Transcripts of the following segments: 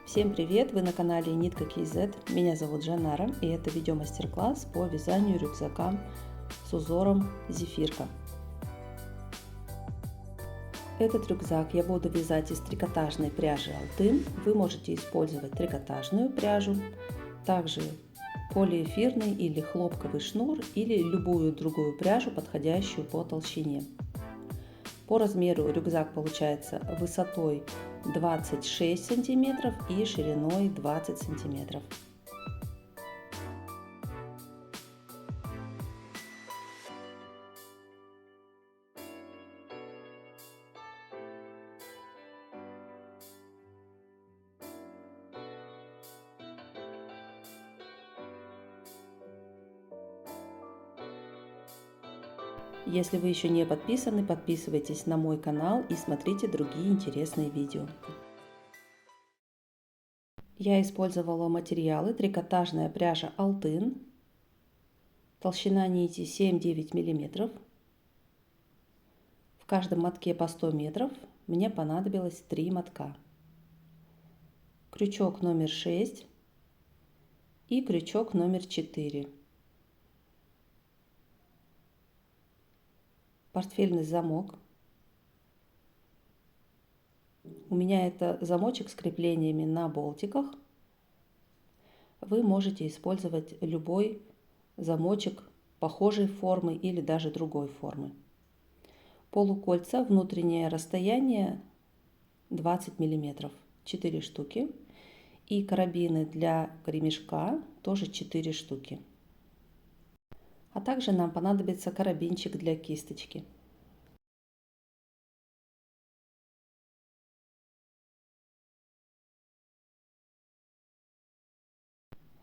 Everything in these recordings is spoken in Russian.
Всем привет! Вы на канале Нитка KZ. Меня зовут Жанара, и это видео-мастер-класс по вязанию рюкзака с узором зефирка. Этот рюкзак я буду вязать из трикотажной пряжи Алтын. Вы можете использовать трикотажную пряжу, также полиэфирный или хлопковый шнур или любую другую пряжу, подходящую по толщине. По размеру рюкзак получается высотой 26 сантиметров и шириной 20 сантиметров. Если вы еще не подписаны, подписывайтесь на мой канал и смотрите другие интересные видео. Я использовала материалы трикотажная пряжа Алтын, толщина нити 7-9 мм. В каждом мотке по 100 метров мне понадобилось 3 мотка. Крючок номер 6 и крючок номер 4. Портфельный замок. У меня это замочек с креплениями на болтиках. Вы можете использовать любой замочек похожей формы или даже другой формы. Полукольца, внутреннее расстояние 20 мм, 4 штуки. И карабины для ремешка тоже 4 штуки. А также нам понадобится карабинчик для кисточки.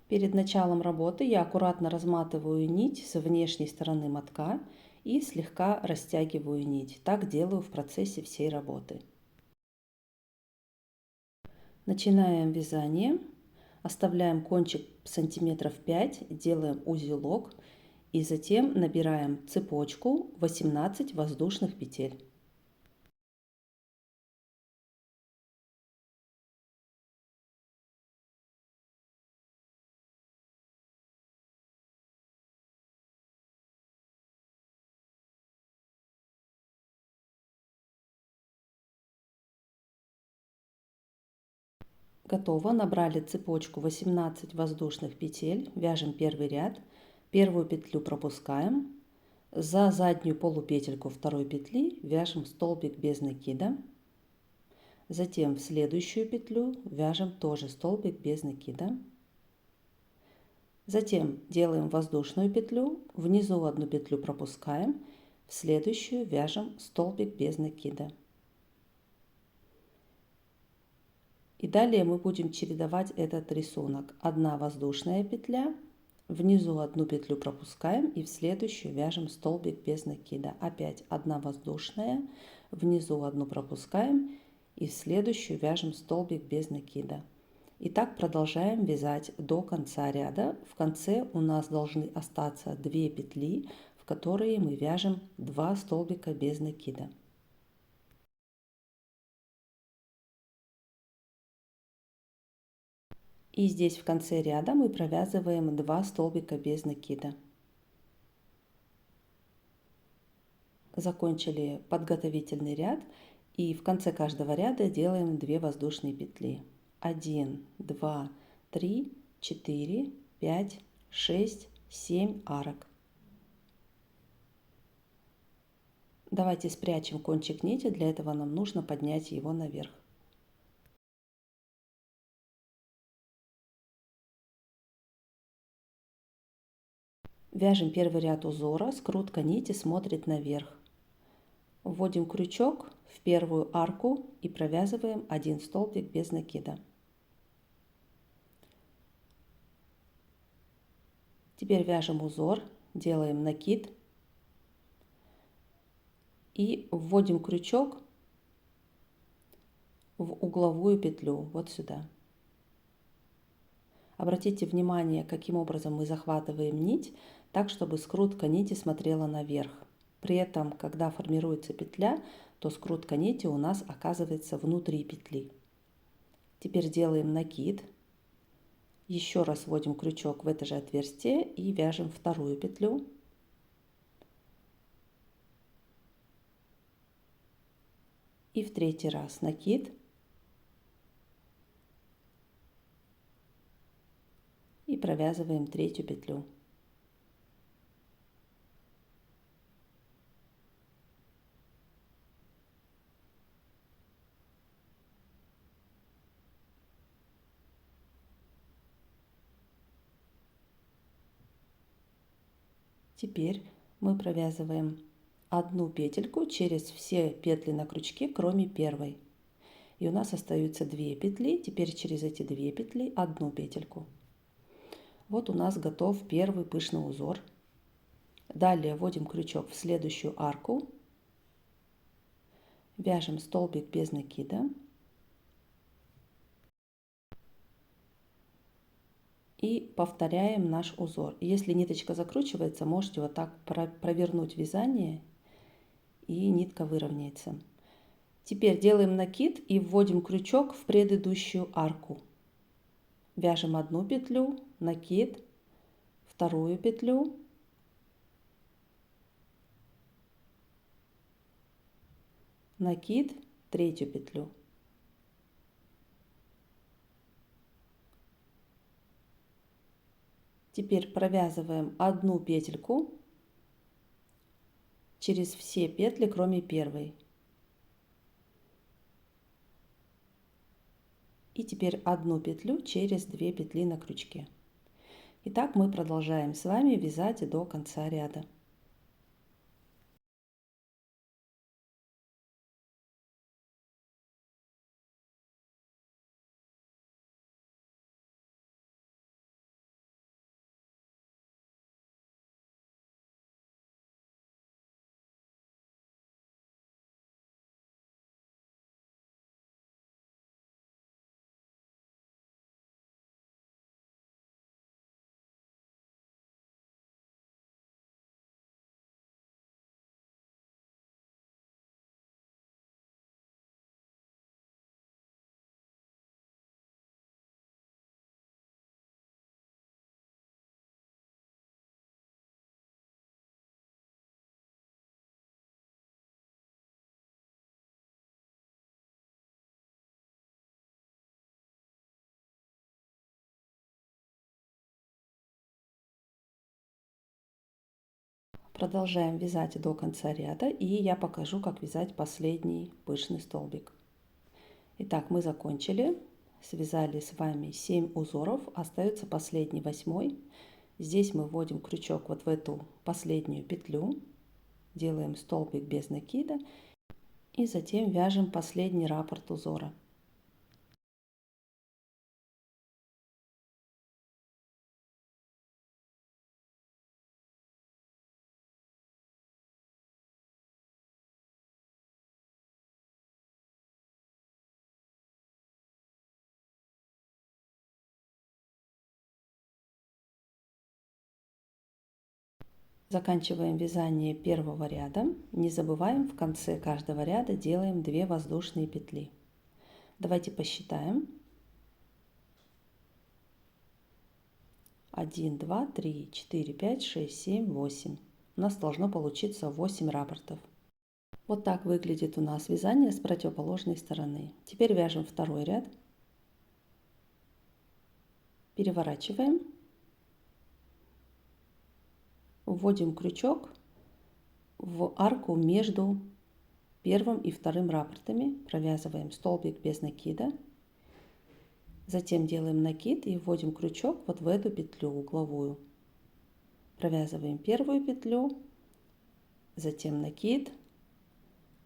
Перед началом работы я аккуратно разматываю нить с внешней стороны мотка и слегка растягиваю нить. Так делаю в процессе всей работы. Начинаем вязание. Оставляем кончик сантиметров 5, делаем узелок и затем набираем цепочку 18 воздушных петель. Готово. Набрали цепочку 18 воздушных петель. Вяжем первый ряд. Первую петлю пропускаем. За заднюю полупетельку второй петли вяжем столбик без накида. Затем в следующую петлю вяжем тоже столбик без накида. Затем делаем воздушную петлю. Внизу одну петлю пропускаем. В следующую вяжем столбик без накида. И далее мы будем чередовать этот рисунок. Одна воздушная петля, внизу одну петлю пропускаем и в следующую вяжем столбик без накида. Опять одна воздушная, внизу одну пропускаем и в следующую вяжем столбик без накида. И так продолжаем вязать до конца ряда. В конце у нас должны остаться 2 петли, в которые мы вяжем 2 столбика без накида. И здесь в конце ряда мы провязываем 2 столбика без накида. Закончили подготовительный ряд и в конце каждого ряда делаем 2 воздушные петли. 1, 2, 3, 4, 5, 6, 7 арок. Давайте спрячем кончик нити, для этого нам нужно поднять его наверх. Вяжем первый ряд узора, скрутка нити смотрит наверх. Вводим крючок в первую арку и провязываем 1 столбик без накида. Теперь вяжем узор, делаем накид и вводим крючок в угловую петлю, вот сюда. Обратите внимание, каким образом мы захватываем нить, так чтобы скрутка нити смотрела наверх. При этом, когда формируется петля, то скрутка нити у нас оказывается внутри петли. Теперь делаем накид. Еще раз вводим крючок в это же отверстие и вяжем вторую петлю. И в третий раз накид. И провязываем третью петлю. Теперь мы провязываем одну петельку через все петли на крючке, кроме первой. И у нас остаются 2 петли. Теперь через эти 2 петли одну петельку. Вот у нас готов первый пышный узор. Далее вводим крючок в следующую арку. Вяжем столбик без накида. И повторяем наш узор. Если ниточка закручивается, можете вот так провернуть вязание, и нитка выровняется. Теперь делаем накид и вводим крючок в предыдущую арку. Вяжем одну петлю, накид, вторую петлю, накид, третью петлю. Теперь провязываем одну петельку через все петли, кроме первой. И теперь одну петлю через 2 петли на крючке. Итак, мы продолжаем с вами вязать до конца ряда. Продолжаем вязать до конца ряда, и я покажу, как вязать последний пышный столбик. Итак, мы закончили, связали с вами 7 узоров, остается последний, 8. Здесь мы вводим крючок вот в эту последнюю петлю, делаем столбик без накида и затем вяжем последний раппорт узора. Заканчиваем вязание первого ряда. Не забываем, в конце каждого ряда делаем 2 воздушные петли. Давайте посчитаем. 1, 2, 3, 4, 5, 6, 7, 8. У нас должно получиться 8 раппортов. Вот так выглядит у нас вязание с противоположной стороны. Теперь вяжем второй ряд. Переворачиваем. Вводим крючок в арку между первым и вторым раппортами. Провязываем столбик без накида. Затем делаем накид и вводим крючок вот в эту петлю угловую. Провязываем первую петлю, затем накид,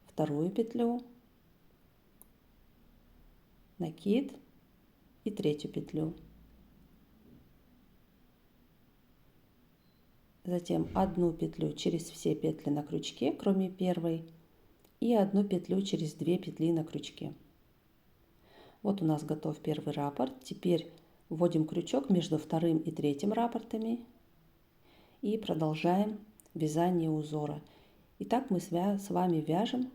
вторую петлю, накид и третью петлю. Затем одну петлю через все петли на крючке, кроме первой, и одну петлю через 2 петли на крючке. Вот у нас готов первый раппорт. Теперь вводим крючок между вторым и третьим раппортами и продолжаем вязание узора. Итак, мы с вами вяжем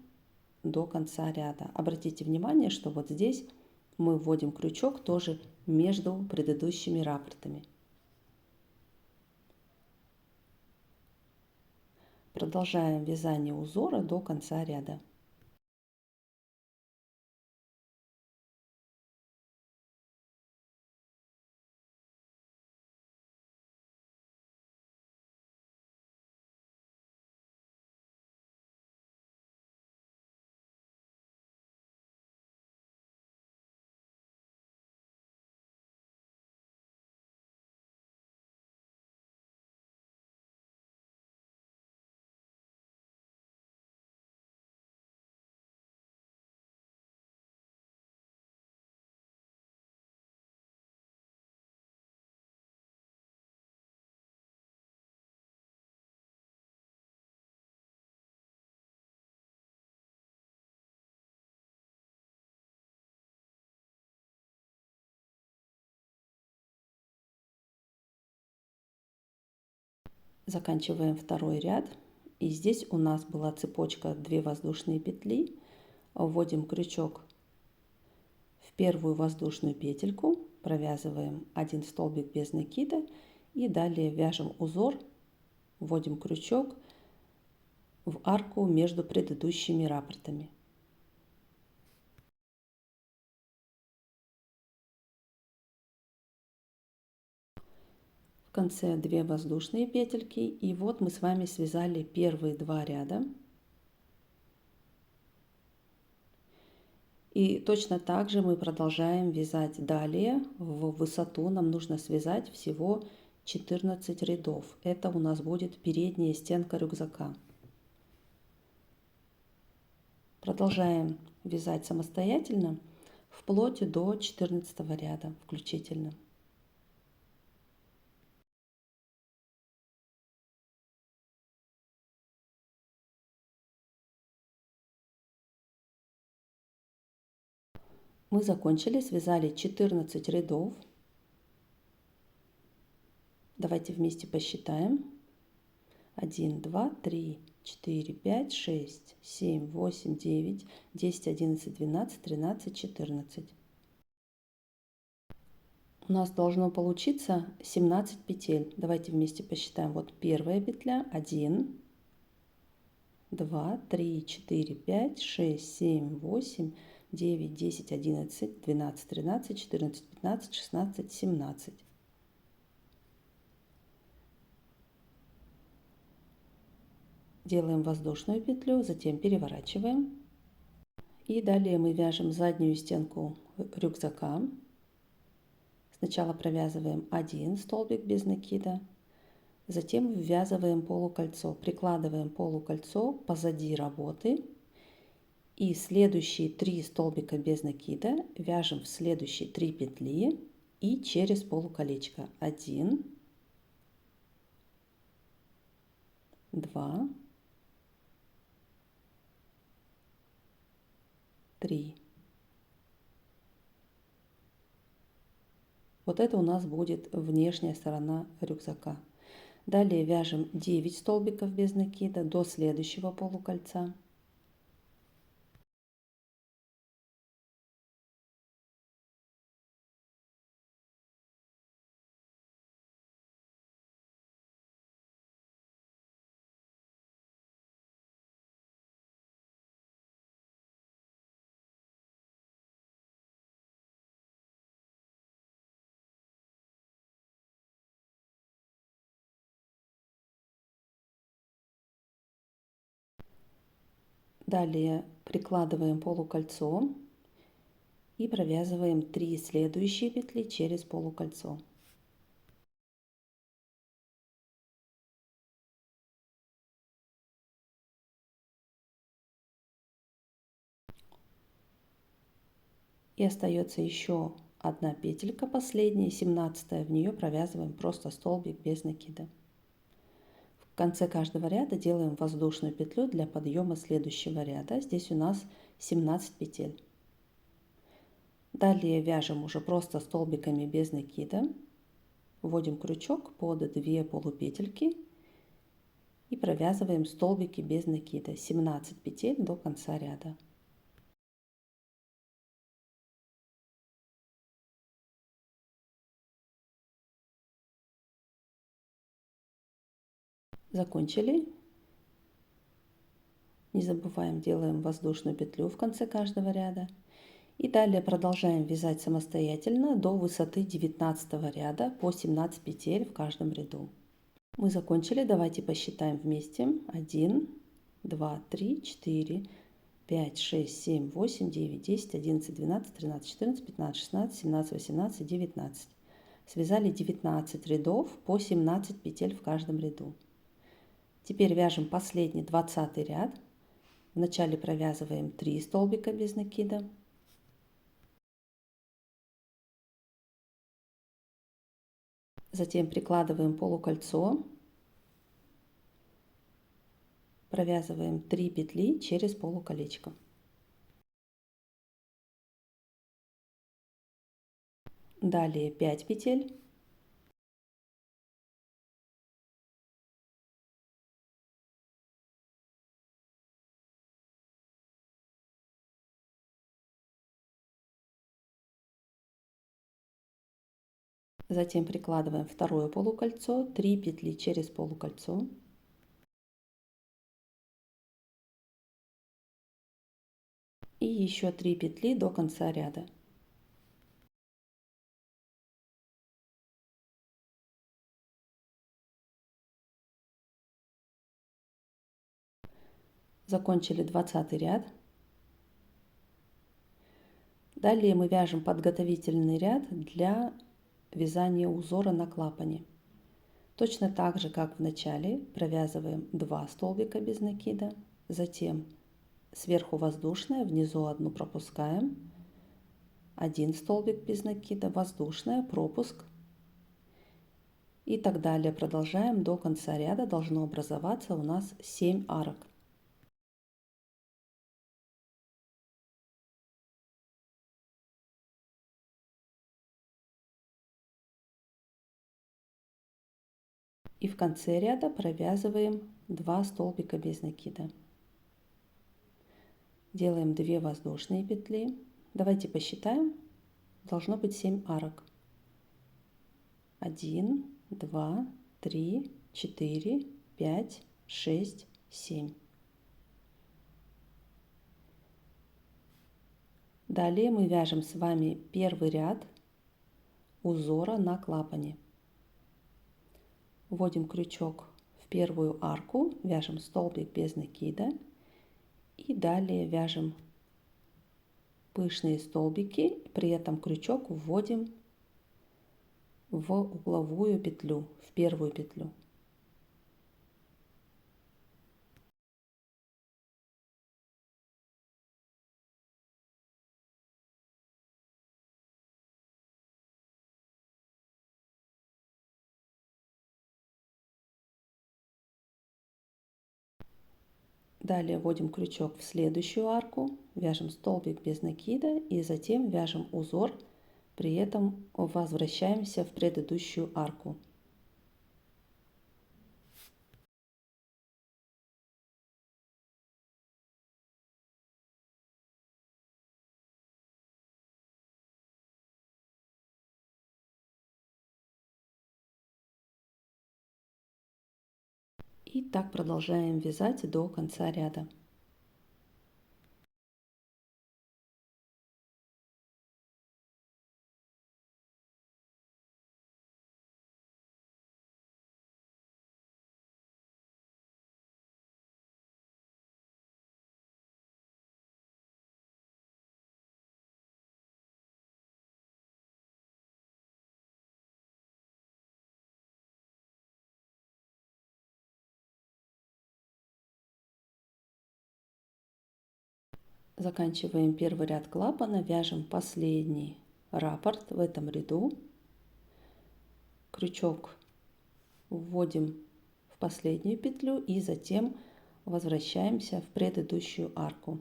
до конца ряда. Обратите внимание, что вот здесь мы вводим крючок тоже между предыдущими раппортами. Продолжаем вязание узора до конца ряда. Заканчиваем второй ряд. И здесь у нас была цепочка 2 воздушные петли. Вводим крючок в первую воздушную петельку, провязываем 1 столбик без накида и далее вяжем узор, вводим крючок в арку между предыдущими раппортами. В конце 2 воздушные петельки, и вот мы с вами связали первые 2 ряда. И точно так же мы продолжаем вязать далее. В высоту нам нужно связать всего 14 рядов. Это у нас будет передняя стенка рюкзака. Продолжаем вязать самостоятельно вплоть до 14 ряда включительно. Мы закончили, связали 14 рядов. Давайте вместе посчитаем. 1, 2, 3, 4, 5, 6, 7, 8, 9, 10, 11, 12, 13, 14. У нас должно получиться 17 петель. Давайте вместе посчитаем. Вот первая петля. 1, 2, 3, 4, 5, 6, 7, 8, 9, 10, 11, 12, 13, 14, 15, 16, 17. Делаем воздушную петлю, затем переворачиваем. И далее мы вяжем заднюю стенку рюкзака. Сначала провязываем 1 столбик без накида, затем ввязываем полукольцо, прикладываем полукольцо позади работы. И следующие 3 столбика без накида вяжем в следующие 3 петли и через полуколечко. 1, 2, 3. Вот это у нас будет внешняя сторона рюкзака. Далее вяжем 9 столбиков без накида до следующего полукольца. Далее прикладываем полукольцо и провязываем 3 следующие петли через полукольцо. И остается еще одна петелька последняя, 17, в нее провязываем просто столбик без накида. В конце каждого ряда делаем воздушную петлю для подъема следующего ряда. Здесь у нас 17 петель. Далее вяжем уже просто столбиками без накида. Вводим крючок под 2 полупетельки и провязываем столбики без накида. 17 петель до конца ряда. Закончили. Не забываем, делаем воздушную петлю в конце каждого ряда. И далее продолжаем вязать самостоятельно до высоты 19 ряда по 17 петель в каждом ряду. Мы закончили, давайте посчитаем вместе. 1, 2, 3, 4, 5, 6, 7, 8, 9, 10, 11, 12, 13, 14, 15, 16, 17, 18, 19. Связали 19 рядов по 17 петель в каждом ряду. Теперь вяжем последний 20 ряд. Вначале провязываем 3 столбика без накида. Затем прикладываем полукольцо. Провязываем 3 петли через полуколечко. Далее 5 петель. Затем прикладываем второе полукольцо, 3 петли через полукольцо. И еще 3 петли до конца ряда. Закончили 20 ряд. Далее мы вяжем подготовительный ряд для вязания узора на клапане. Точно так же, как в начале, провязываем 2 столбика без накида, затем сверху воздушная, внизу одну пропускаем, 1 столбик без накида, воздушная, пропуск и так далее. Продолжаем до конца ряда, должно образоваться у нас 7 арок. И в конце ряда провязываем 2 столбика без накида. Делаем 2 воздушные петли. Давайте посчитаем. Должно быть 7 арок. 1, 2, 3, 4, 5, 6, 7. Далее мы вяжем с вами первый ряд узора на клапане. Вводим крючок в первую арку, вяжем столбик без накида и далее вяжем пышные столбики, при этом крючок вводим в угловую петлю, в первую петлю. Далее вводим крючок в следующую арку, вяжем столбик без накида и затем вяжем узор, при этом возвращаемся в предыдущую арку. И так продолжаем вязать до конца ряда. Заканчиваем первый ряд клапана, вяжем последний раппорт в этом ряду. Крючок вводим в последнюю петлю и затем возвращаемся в предыдущую арку.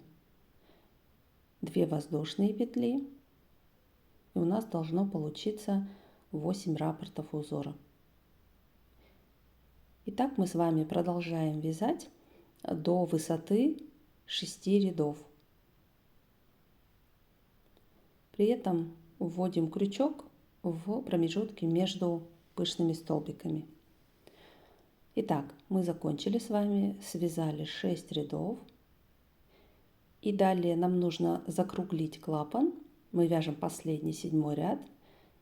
2 воздушные петли, и у нас должно получиться 8 раппортов узора. Итак, мы с вами продолжаем вязать до высоты 6 рядов. При этом вводим крючок в промежутки между пышными столбиками. Итак, мы закончили с вами, связали 6 рядов. И далее нам нужно закруглить клапан. Мы вяжем последний 7 ряд.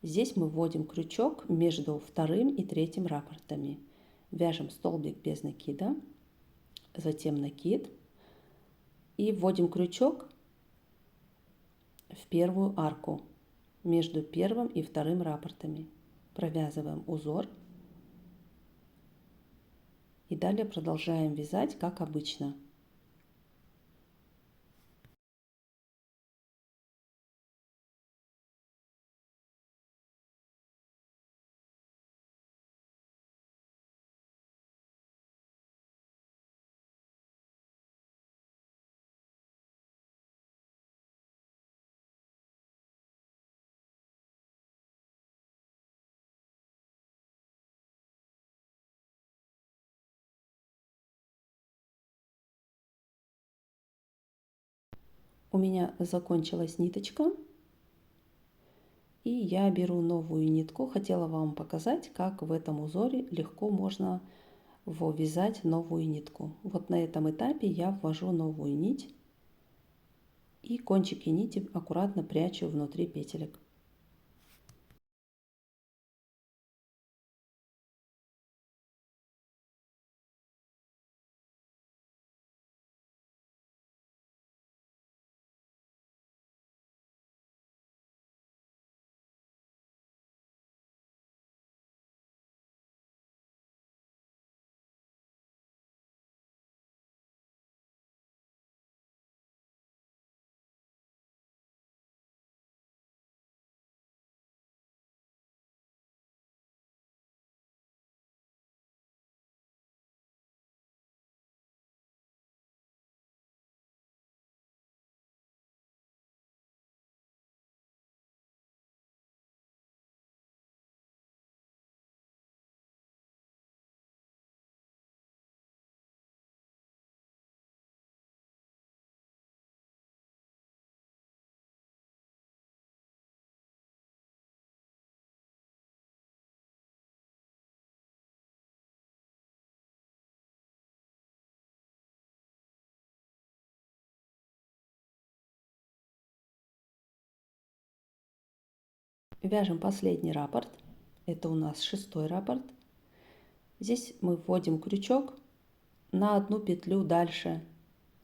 Здесь мы вводим крючок между вторым и третьим раппортами. Вяжем столбик без накида, затем накид и вводим крючок в первую арку между первым и вторым раппортами. Провязываем узор и далее продолжаем вязать как обычно. У меня закончилась ниточка, и я беру новую нитку. Хотела вам показать, как в этом узоре легко можно ввязать новую нитку. Вот на этом этапе я ввожу новую нить и кончики нити аккуратно прячу внутри петелек. Вяжем последний раппорт. Это у нас 6-й раппорт. Здесь мы вводим крючок на одну петлю дальше,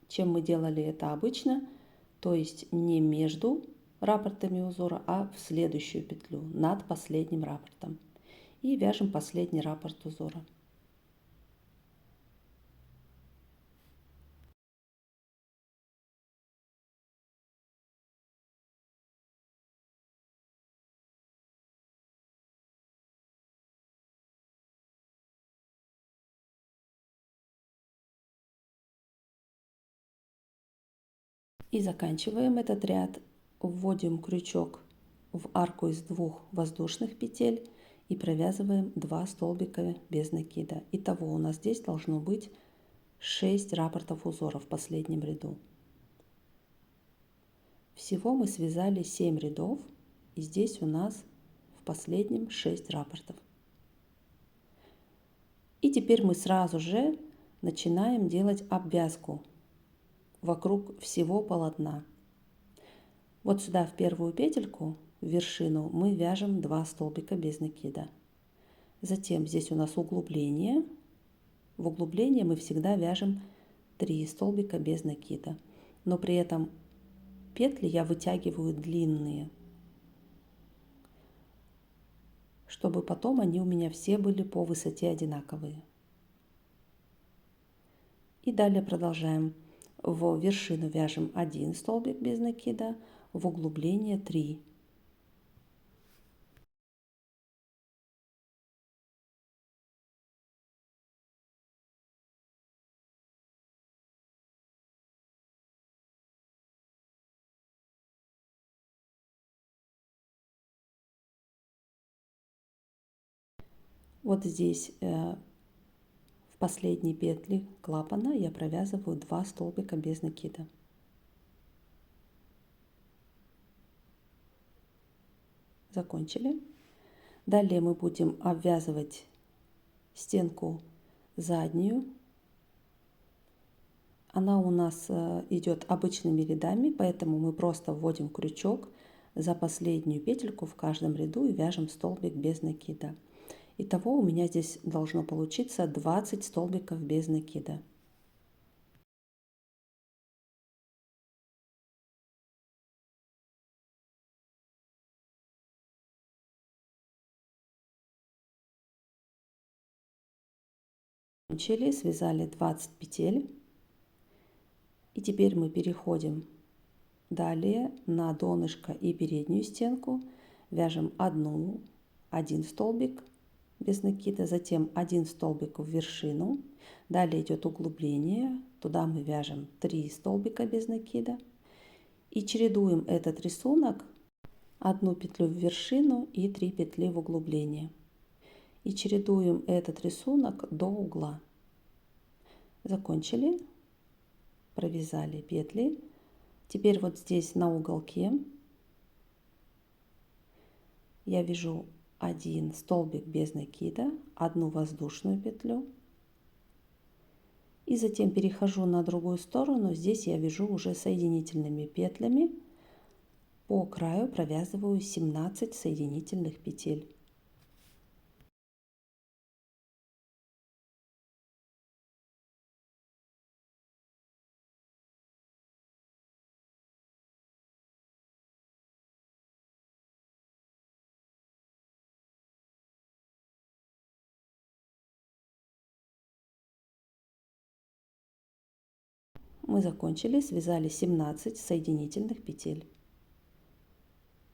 чем мы делали это обычно, то есть не между раппортами узора, а в следующую петлю над последним раппортом. И вяжем последний раппорт узора. И заканчиваем этот ряд. Вводим крючок в арку из 2 воздушных петель и провязываем 2 столбика без накида. Итого у нас здесь должно быть 6 раппортов узора в последнем ряду. Всего мы связали 7 рядов, и здесь у нас в последнем 6 раппортов. И теперь мы сразу же начинаем делать обвязку вокруг всего полотна. Вот сюда в первую петельку, в вершину, мы вяжем 2 столбика без накида. Затем здесь у нас углубление. В углубление мы всегда вяжем 3 столбика без накида. Но при этом петли я вытягиваю длинные, чтобы потом они у меня все были по высоте одинаковые. И далее продолжаем. В вершину вяжем 1 столбик без накида, в углубление 3. Вот здесь в последней петле клапана я провязываю 2 столбика без накида. Закончили. Далее мы будем обвязывать стенку заднюю. Она у нас идет обычными рядами, поэтому мы просто вводим крючок за последнюю петельку в каждом ряду и вяжем столбик без накида. Итого у меня здесь должно получиться 20 столбиков без накида. Закончили, связали 20 петель. И теперь мы переходим далее на донышко и переднюю стенку. Вяжем один столбик без накида, затем один столбик в вершину. Далее идет углубление. Туда мы вяжем 3 столбика без накида. И чередуем этот рисунок: одну петлю в вершину и 3 петли в углубление. И чередуем этот рисунок до угла. Закончили, провязали петли. Теперь вот здесь на уголке я вяжу один столбик без накида, одну воздушную петлю. И затем перехожу на другую сторону. Здесь я вяжу уже соединительными петлями. По краю провязываю 17 соединительных петель. Мы закончили, связали 17 соединительных петель.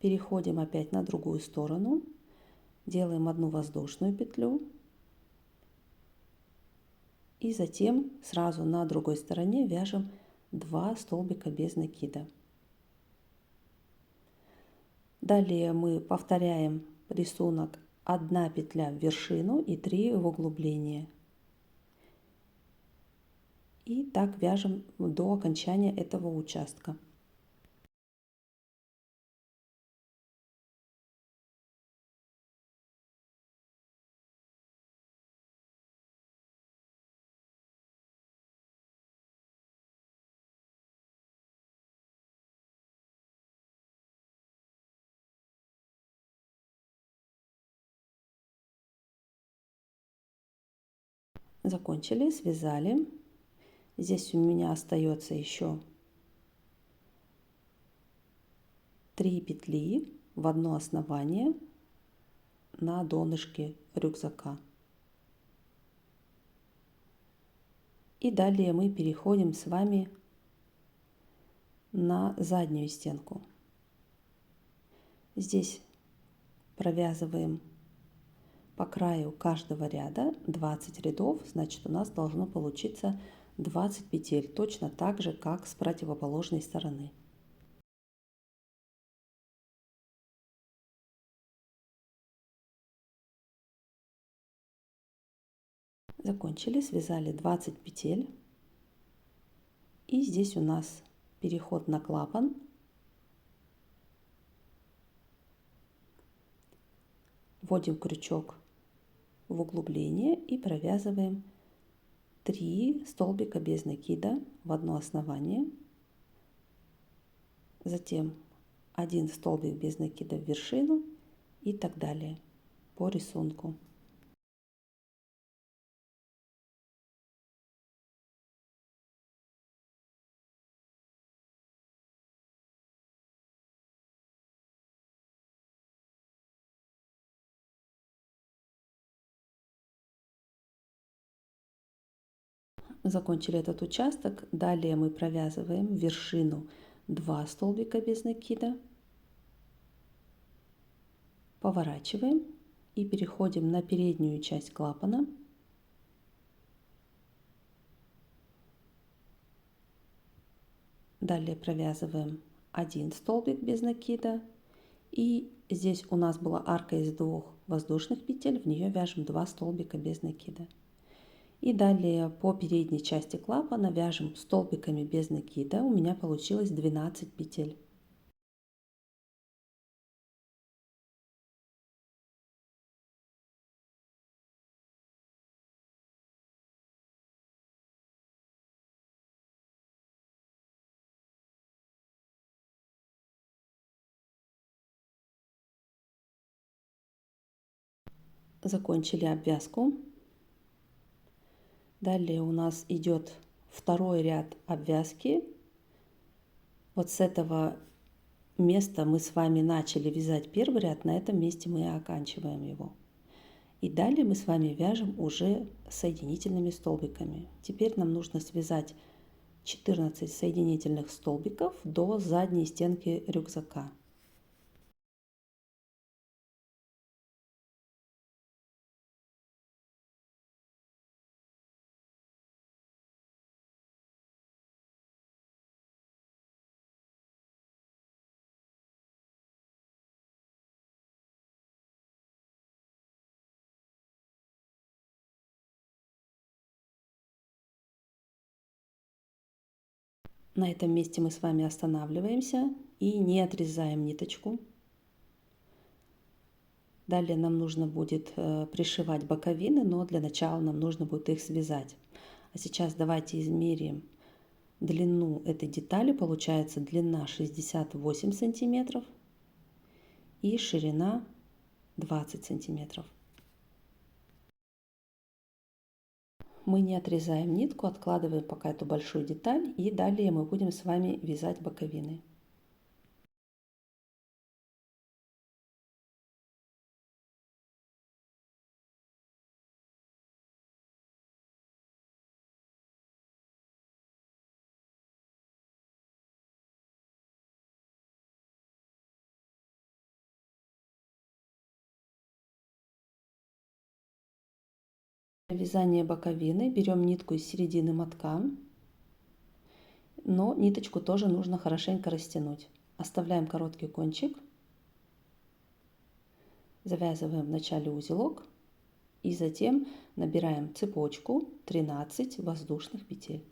Переходим опять на другую сторону, делаем одну воздушную петлю и затем сразу на другой стороне вяжем 2 столбика без накида. Далее мы повторяем рисунок: 1 петля в вершину и 3 в углубление. И так вяжем до окончания этого участка. Закончили, связали. Здесь у меня остается еще 3 петли в одно основание на донышке рюкзака. И далее мы переходим с вами на заднюю стенку. Здесь провязываем по краю каждого ряда 20 рядов, значит, у нас должно получиться 20 петель, точно так же, как с противоположной стороны. Закончили, связали 20 петель. И здесь у нас переход на клапан. Вводим крючок в углубление и провязываем 3 столбика без накида в одно основание. Затем 1 столбик без накида в вершину и так далее по рисунку. Закончили этот участок. Далее мы провязываем в вершину 2 столбика без накида, поворачиваем и переходим на переднюю часть клапана. Далее провязываем 1 столбик без накида. И здесь у нас была арка из 2 воздушных петель, в нее вяжем 2 столбика без накида. И далее по передней части клапана вяжем столбиками без накида. У меня получилось 12 петель. Закончили обвязку. Далее у нас идет второй ряд обвязки. Вот с этого места мы с вами начали вязать первый ряд, на этом месте мы и оканчиваем его. И далее мы с вами вяжем уже соединительными столбиками. Теперь нам нужно связать 14 соединительных столбиков до задней стенки рюкзака. На этом месте мы с вами останавливаемся и не отрезаем ниточку. Далее нам нужно будет пришивать боковины, но для начала нам нужно будет их связать. А сейчас давайте измерим длину этой детали. Получается длина 68 сантиметров и ширина 20 сантиметров. Мы не отрезаем нитку, откладываем пока эту большую деталь, и далее мы будем с вами вязать боковины. Для вязания боковины берем нитку из середины мотка, но ниточку тоже нужно хорошенько растянуть. Оставляем короткий кончик, завязываем в начале узелок и затем набираем цепочку 13 воздушных петель.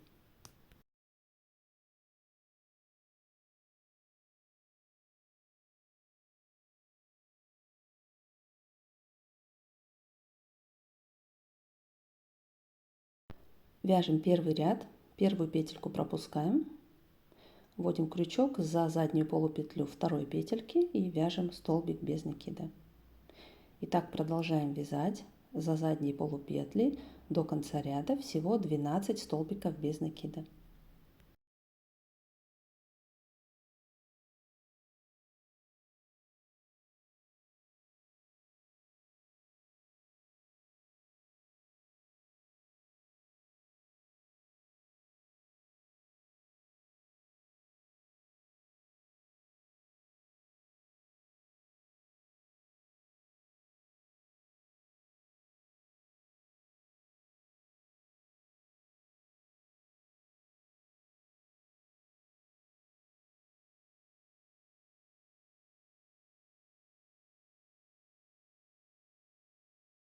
Вяжем первый ряд, первую петельку пропускаем, вводим крючок за заднюю полупетлю второй петельки и вяжем столбик без накида. И так продолжаем вязать за задние полупетли до конца ряда, всего 12 столбиков без накида.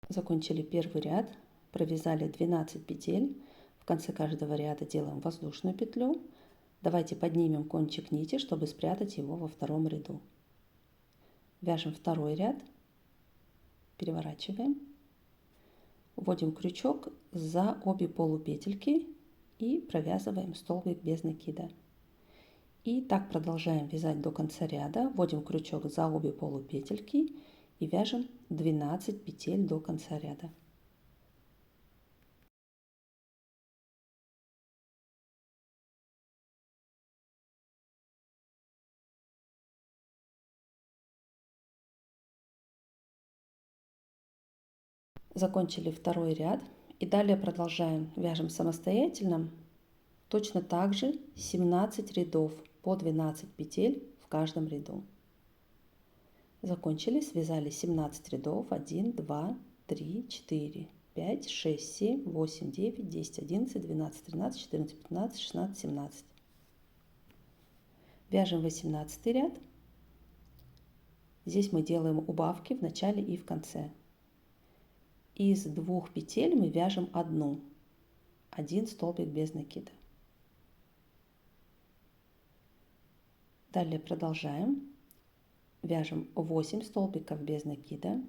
Закончили первый ряд, провязали 12 петель. В конце каждого ряда делаем воздушную петлю. Давайте поднимем кончик нити, чтобы спрятать его во втором ряду. Вяжем второй ряд, переворачиваем, вводим крючок за обе полупетельки и провязываем столбик без накида. И так продолжаем вязать до конца ряда, вводим крючок за обе полупетельки и вяжем 12 петель до конца ряда. Закончили второй ряд и далее продолжаем. Вяжем самостоятельно точно так же 17 рядов по 12 петель в каждом ряду. Закончили, связали 17 рядов, 1, 2, 3, 4, 5, 6, 7, 8, 9, 10, 11, 12, 13, 14, 15, 16, 17. Вяжем 18 ряд. Здесь мы делаем убавки в начале и в конце. Из двух петель мы вяжем один столбик без накида. Далее продолжаем. Вяжем 8 столбиков без накида.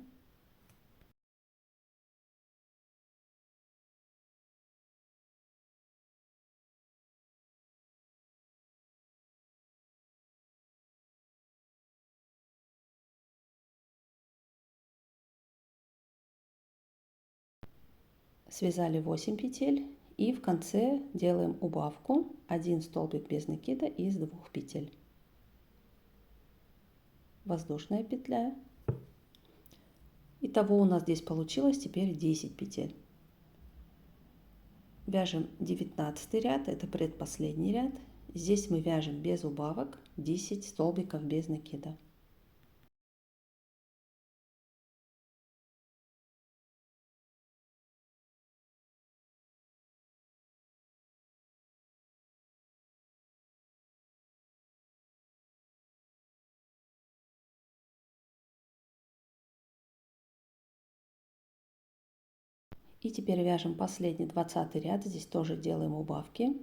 связали 8 петель и в конце делаем убавку 1 столбик без накида из 2 петель. Воздушная петля. Итого у нас здесь получилось теперь 10 петель. Вяжем 19 ряд, это предпоследний ряд. Здесь мы вяжем без убавок 10 столбиков без накида. И теперь вяжем последний 20 ряд. Здесь тоже делаем убавки.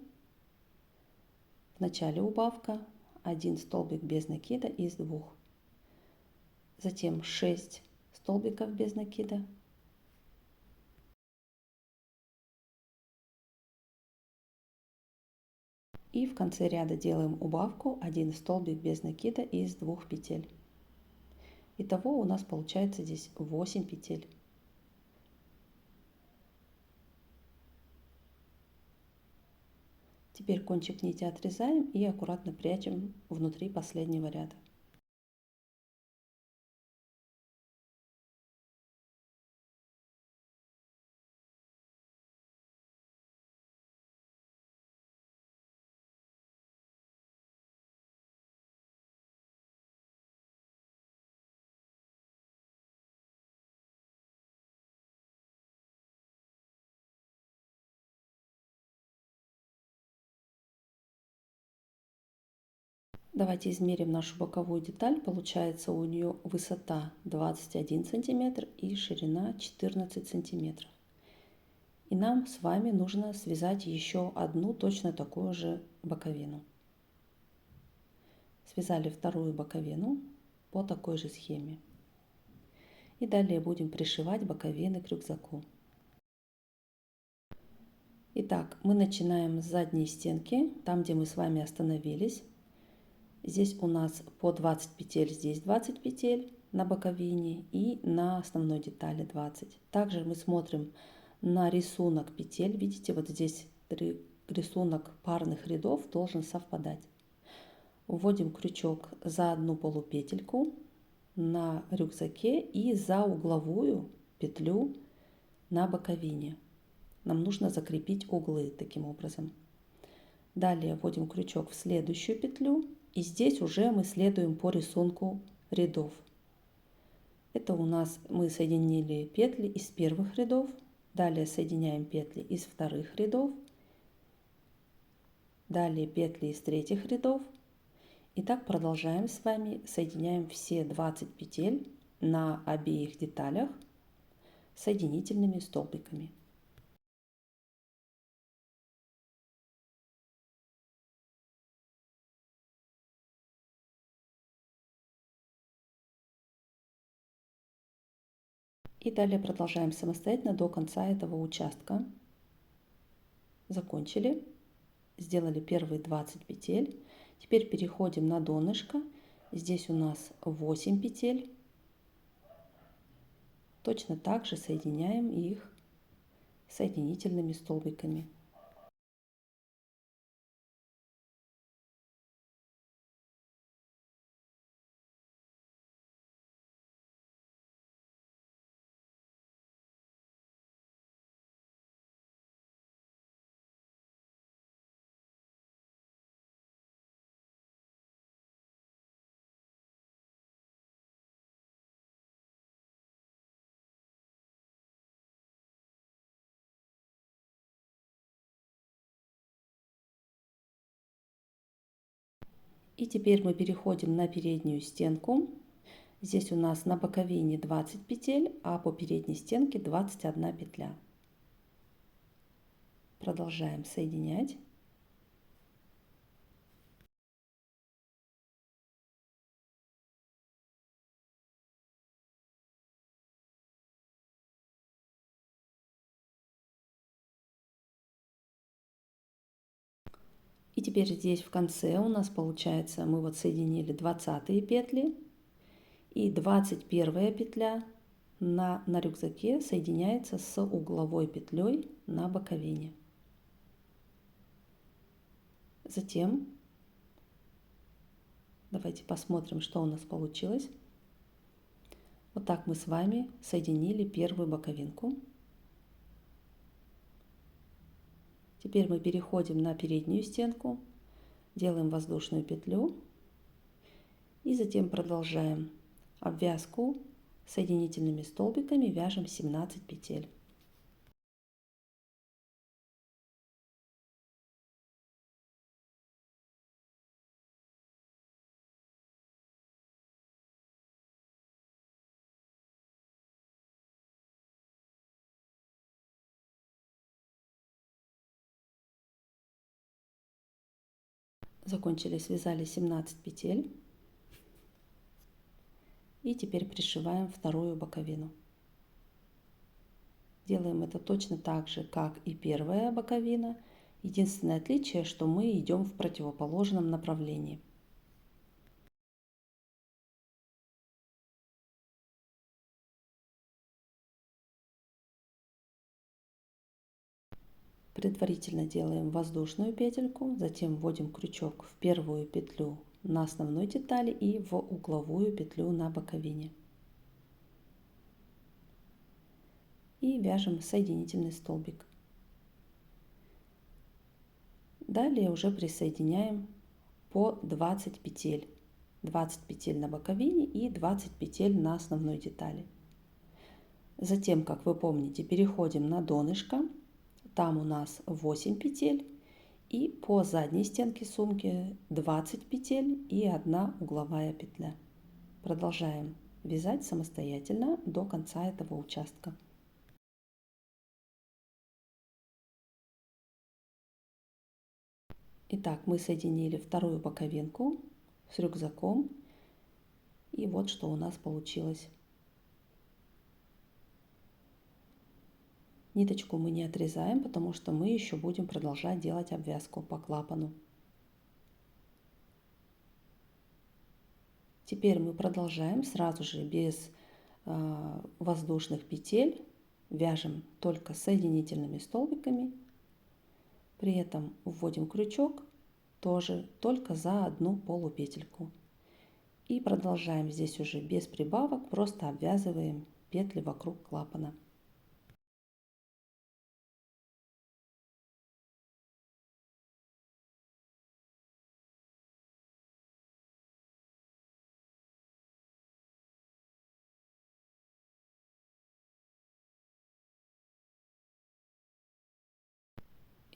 В начале убавка 1 столбик без накида из 2. Затем 6 столбиков без накида. И в конце ряда делаем убавку 1 столбик без накида из 2 петель. Итого у нас получается здесь 8 петель. Теперь кончик нити отрезаем и аккуратно прячем внутри последнего ряда. Давайте измерим нашу боковую деталь. Получается у нее высота 21 сантиметр и ширина 14 сантиметров. И нам с вами нужно связать еще одну точно такую же боковину. Связали вторую боковину по такой же схеме. И далее будем пришивать боковины к рюкзаку. Итак, мы начинаем с задней стенки, там, где мы с вами остановились. Здесь у нас по 20 петель, здесь 20 петель на боковине и на основной детали 20. Также мы смотрим на рисунок петель. Видите, вот здесь рисунок парных рядов должен совпадать. Вводим крючок за одну полупетельку на рюкзаке и за угловую петлю на боковине. Нам нужно закрепить углы таким образом. Далее вводим крючок в следующую петлю. И здесь уже мы следуем по рисунку рядов. Это у нас мы соединили петли из первых рядов. Далее соединяем петли из вторых рядов. Далее петли из третьих рядов. И так продолжаем с вами. Соединяем все 20 петель на обеих деталях соединительными столбиками. И далее продолжаем самостоятельно до конца этого участка. Закончили. Сделали первые 20 петель. Теперь переходим на донышко. Здесь у нас 8 петель. Точно так же соединяем их соединительными столбиками. И теперь мы переходим на переднюю стенку. Здесь у нас на боковине 20 петель, а по передней стенке 21 петля. Продолжаем соединять. И теперь здесь в конце у нас получается, мы вот соединили 20 петли и 21 петля на рюкзаке соединяется с угловой петлей на боковине. Затем давайте посмотрим, что у нас получилось. Вот так мы с вами соединили первую боковинку. Теперь мы переходим на переднюю стенку, делаем воздушную петлю и затем продолжаем обвязку соединительными столбиками, вяжем 17 петель. Закончили, связали 17 петель. И теперь пришиваем вторую боковину. Делаем это точно так же, как и первая боковина. Единственное отличие, что мы идем в противоположном направлении. Предварительно делаем воздушную петельку, затем вводим крючок в первую петлю на основной детали и в угловую петлю на боковине. И вяжем соединительный столбик. Далее уже присоединяем по 20 петель. 20 петель на боковине и 20 петель на основной детали. Затем, как вы помните, переходим на донышко. Там у нас 8 петель. И по задней стенке сумки 20 петель и 1 угловая петля. Продолжаем вязать самостоятельно до конца этого участка. Итак, мы соединили вторую боковинку с рюкзаком. И вот что у нас получилось. Ниточку мы не отрезаем, потому что мы еще будем продолжать делать обвязку по клапану. Теперь мы продолжаем сразу же без воздушных петель. Вяжем только соединительными столбиками. При этом вводим крючок тоже только за одну полупетельку. И продолжаем здесь уже без прибавок, просто обвязываем петли вокруг клапана.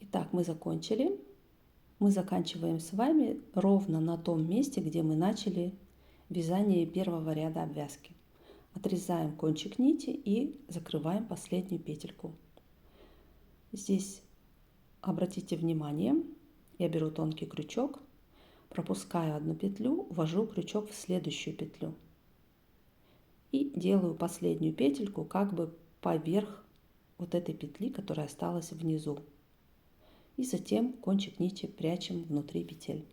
Итак, мы закончили. Мы заканчиваем с вами ровно на том месте, где мы начали вязание первого ряда обвязки. Отрезаем кончик нити и закрываем последнюю петельку. Здесь обратите внимание, я беру тонкий крючок, пропускаю одну петлю, ввожу крючок в следующую петлю и делаю последнюю петельку как бы поверх вот этой петли, которая осталась внизу. И затем кончик нити прячем внутри петель.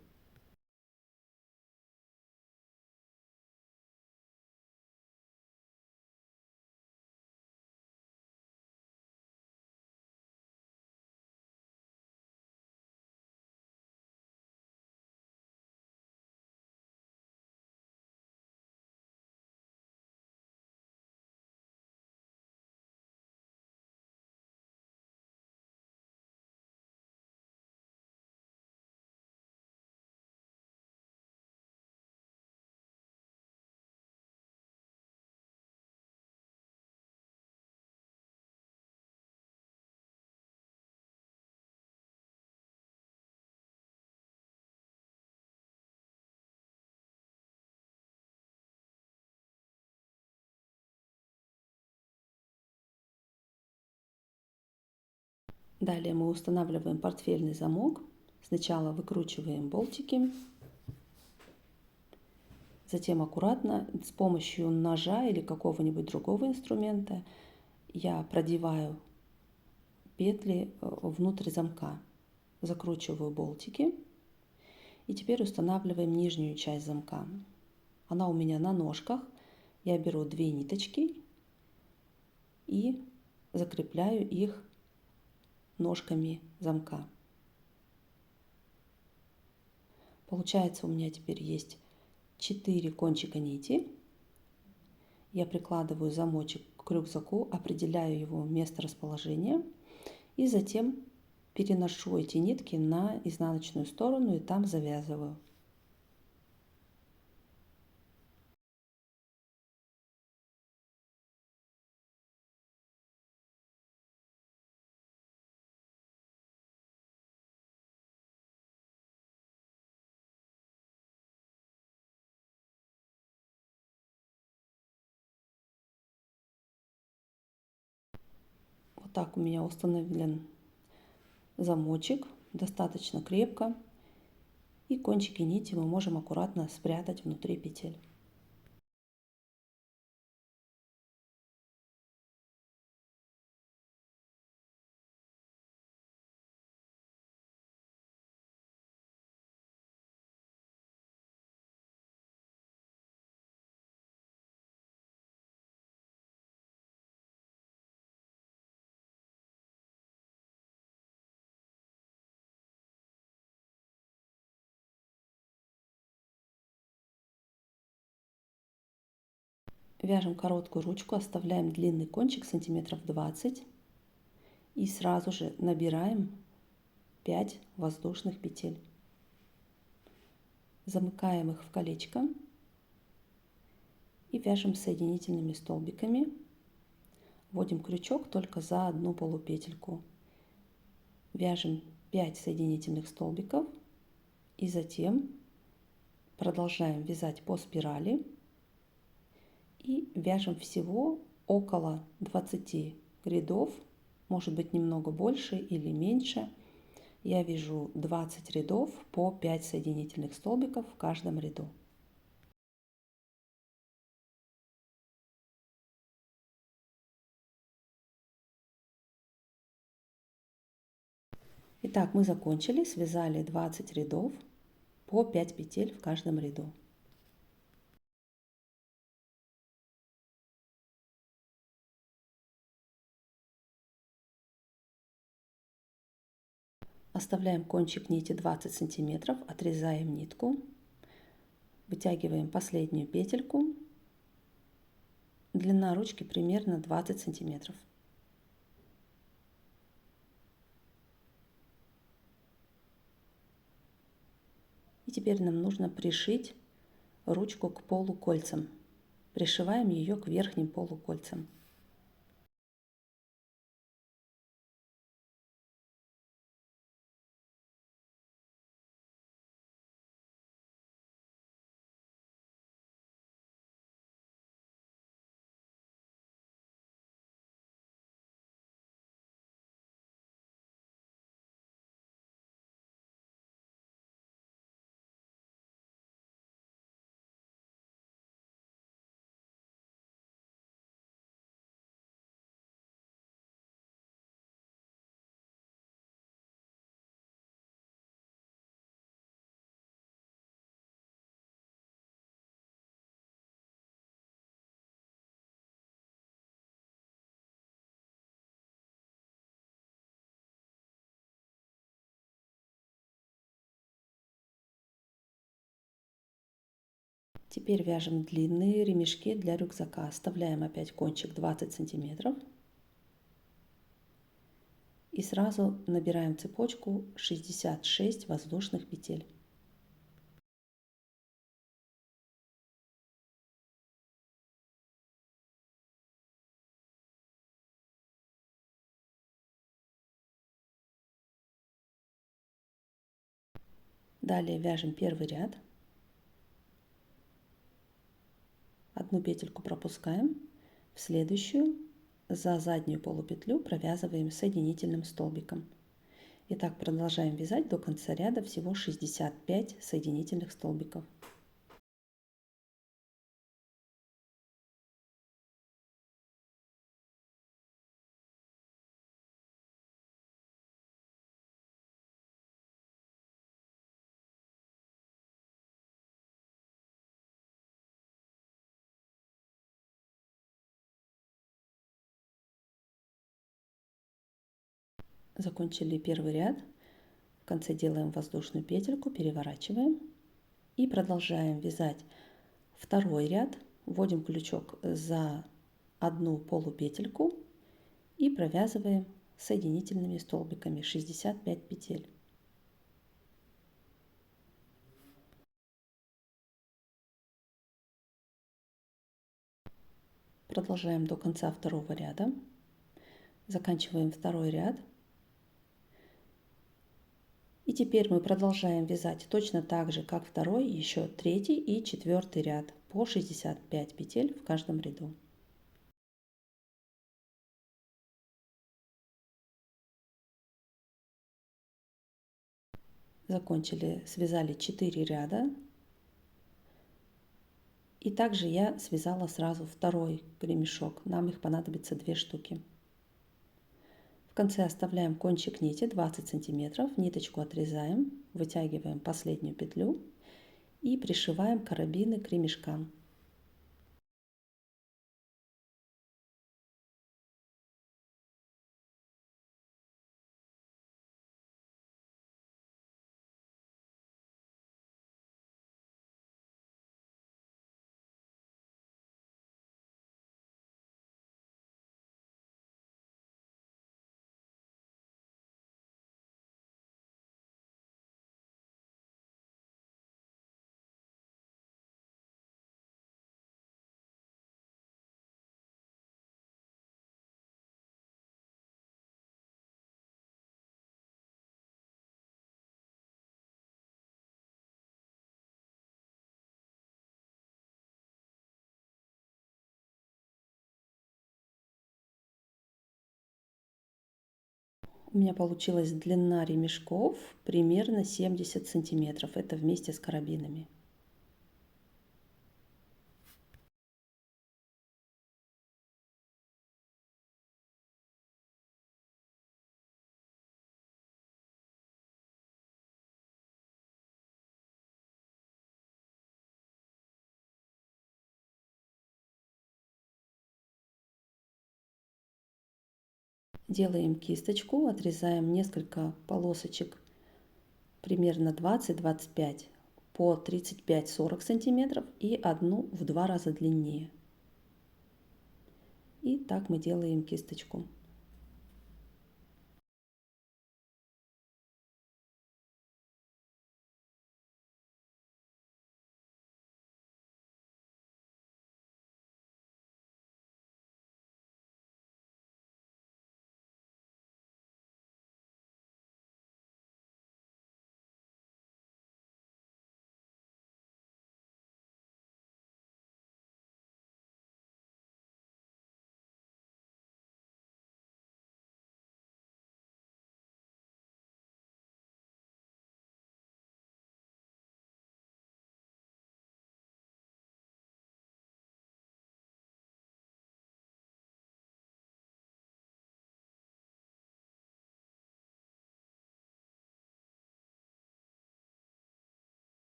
Далее мы устанавливаем портфельный замок. Сначала выкручиваем болтики, затем аккуратно с помощью ножа или какого-нибудь другого инструмента я продеваю петли внутрь замка, закручиваю болтики и теперь устанавливаем нижнюю часть замка. Она у меня на ножках. Я беру 2 ниточки и закрепляю их ножками замка. Получается, у меня теперь есть 4 кончика нити. Я прикладываю замочек к рюкзаку, определяю его место расположения и затем переношу эти нитки на изнаночную сторону и там завязываю. Вот так у меня установлен замочек достаточно крепко. И кончики нити мы можем аккуратно спрятать внутри петель. Вяжем короткую ручку, оставляем длинный кончик сантиметров 20 и сразу же набираем 5 воздушных петель. Замыкаем их в колечко и вяжем соединительными столбиками. Вводим крючок только за одну полупетельку. Вяжем 5 соединительных столбиков и затем продолжаем вязать по спирали и вяжем всего около 20 рядов, может быть немного больше или меньше. Я вяжу 20 рядов по 5 соединительных столбиков в каждом ряду. Итак, мы закончили, связали 20 рядов по 5 петель в каждом ряду. Оставляем кончик нити 20 сантиметров, отрезаем нитку, вытягиваем последнюю петельку. Длина ручки примерно 20 сантиметров. И теперь нам нужно пришить ручку к полукольцам. Пришиваем ее к верхним полукольцам. Теперь вяжем длинные ремешки для рюкзака. Оставляем опять кончик 20 сантиметров. И сразу набираем цепочку 66 воздушных петель. Далее вяжем первый ряд. Одну петельку пропускаем. В следующую за заднюю полупетлю провязываем соединительным столбиком. И так продолжаем вязать до конца ряда, всего 65 соединительных столбиков. Закончили первый ряд. В конце делаем воздушную петельку, переворачиваем и продолжаем вязать второй ряд. Вводим крючок за одну полупетельку и провязываем соединительными столбиками 65 петель. Продолжаем до конца второго ряда. Заканчиваем второй ряд. И теперь мы продолжаем вязать точно так же, как второй, еще третий и четвертый ряд по 65 петель в каждом ряду. Закончили, связали 4 ряда. И также я связала сразу второй ремешок. Нам их понадобится 2 штуки. В конце оставляем кончик нити 20 сантиметров, ниточку отрезаем, вытягиваем последнюю петлю и пришиваем карабины к ремешкам. У меня получилась длина ремешков примерно 70 сантиметров. Это вместе с карабинами. Делаем кисточку, отрезаем несколько полосочек примерно 20-25 по 35-40 сантиметров и одну в 2 раза длиннее. И так мы делаем кисточку.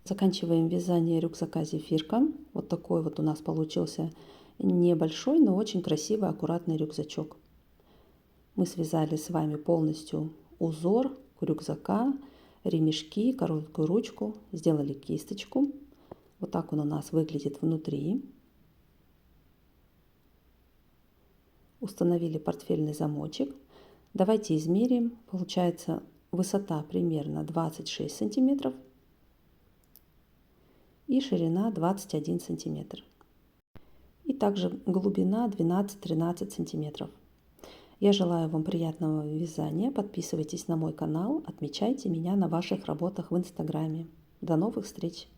Заканчиваем вязание рюкзака зефирка. Вот такой вот у нас получился небольшой, но очень красивый, аккуратный рюкзачок. Мы связали с вами полностью узор рюкзака, ремешки, короткую ручку, сделали кисточку. Вот так он у нас выглядит внутри. Установили портфельный замочек. Давайте измерим. Получается высота примерно 26 сантиметров и ширина 21 сантиметр. И также глубина 12-13 сантиметров. Я желаю вам приятного вязания. Подписывайтесь на мой канал, отмечайте меня на ваших работах в Инстаграме. До новых встреч!